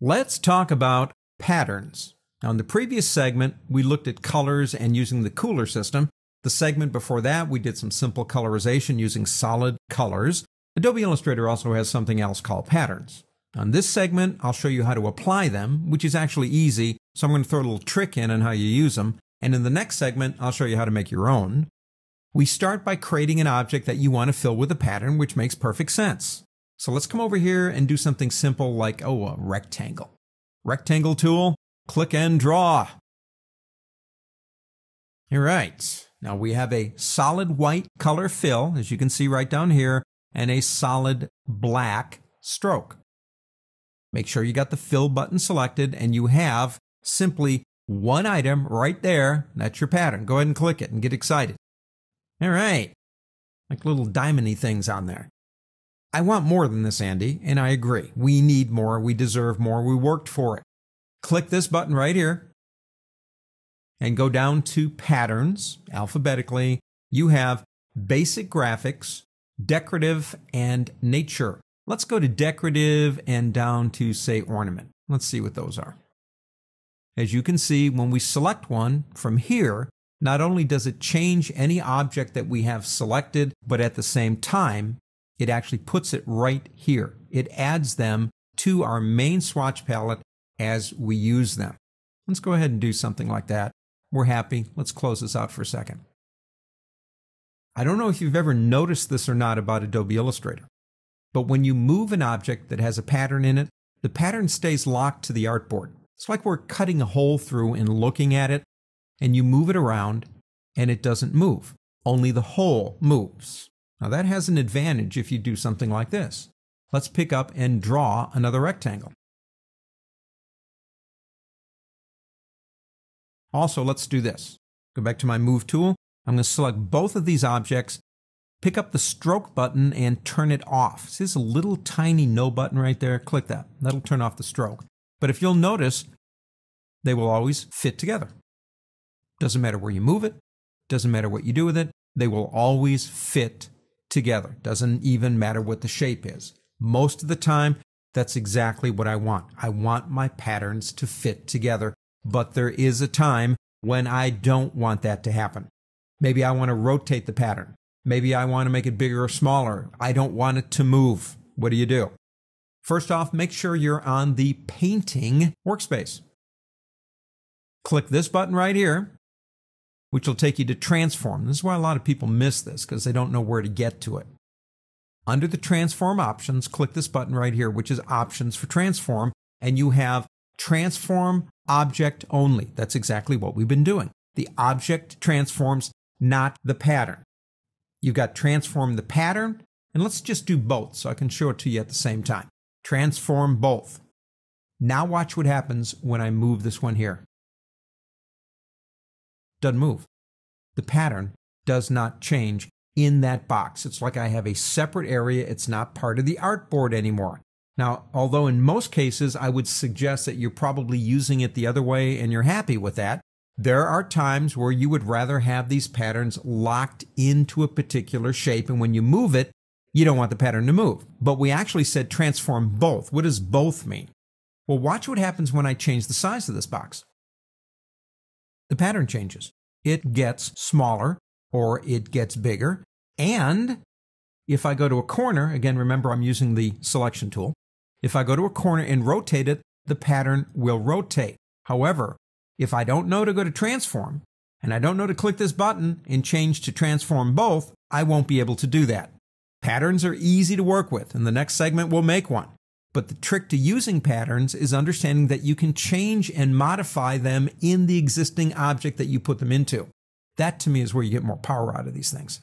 Let's talk about patterns. Now, in the previous segment, we looked at colors and using the cooler system. The segment before that, we did some simple colorization using solid colors. Adobe Illustrator also has something else called patterns. On this segment, I'll show you how to apply them, which is actually easy, so I'm going to throw a little trick in on how you use them. And in the next segment, I'll show you how to make your own. We start by creating an object that you want to fill with a pattern, which makes perfect sense. So let's come over here and do something simple like, a rectangle. Rectangle tool, click and draw. All right, now we have a solid white color fill, as you can see right down here, and a solid black stroke. Make sure you got the fill button selected and you have simply one item right there. That's your pattern. Go ahead and click it and get excited. All right, like little diamond-y things on there. I want more than this, Andy, and I agree. We need more, we deserve more, we worked for it. Click this button right here and go down to Patterns, alphabetically. You have Basic Graphics, Decorative, and Nature. Let's go to Decorative and down to, say, Ornament. Let's see what those are. As you can see, when we select one from here, not only does it change any object that we have selected, but at the same time, it actually puts it right here. It adds them to our main swatch palette as we use them. Let's go ahead and do something like that. We're happy. Let's close this out for a second. I don't know if you've ever noticed this or not about Adobe Illustrator, but when you move an object that has a pattern in it, the pattern stays locked to the artboard. It's like we're cutting a hole through and looking at it, and you move it around and it doesn't move. Only the hole moves. Now that has an advantage if you do something like this. Let's pick up and draw another rectangle. Also, let's do this. Go back to my Move tool. I'm going to select both of these objects, pick up the Stroke button and turn it off. See this little tiny No button right there? Click that. That'll turn off the stroke. But if you'll notice, they will always fit together. Doesn't matter where you move it, doesn't matter what you do with it, they will always fit together. Doesn't even matter what the shape is. Most of the time, that's exactly what I want. I want my patterns to fit together, but there is a time when I don't want that to happen. Maybe I want to rotate the pattern. Maybe I want to make it bigger or smaller. I don't want it to move. What do? First off, make sure you're on the Painting workspace. Click this button right here, which will take you to Transform. This is why a lot of people miss this, because they don't know where to get to it. Under the Transform options, click this button right here, which is Options for Transform, and you have Transform Object Only. That's exactly what we've been doing. The object transforms, not the pattern. You've got Transform the Pattern, and let's just do both so I can show it to you at the same time. Transform both. Now watch what happens when I move this one here. Doesn't move. The pattern does not change in that box. It's like I have a separate area. It's not part of the artboard anymore. Now, although in most cases I would suggest that you're probably using it the other way and you're happy with that, there are times where you would rather have these patterns locked into a particular shape, and when you move it, you don't want the pattern to move. But we actually said transform both. What does both mean? Well, watch what happens when I change the size of this box. The pattern changes. It gets smaller or it gets bigger. And if I go to a corner, again, remember I'm using the selection tool. If I go to a corner and rotate it, the pattern will rotate. However, if I don't know to go to transform and I don't know to click this button and change to transform both, I won't be able to do that. Patterns are easy to work with. In the next segment, we'll make one. But the trick to using patterns is understanding that you can change and modify them in the existing object that you put them into. That, to me, is where you get more power out of these things.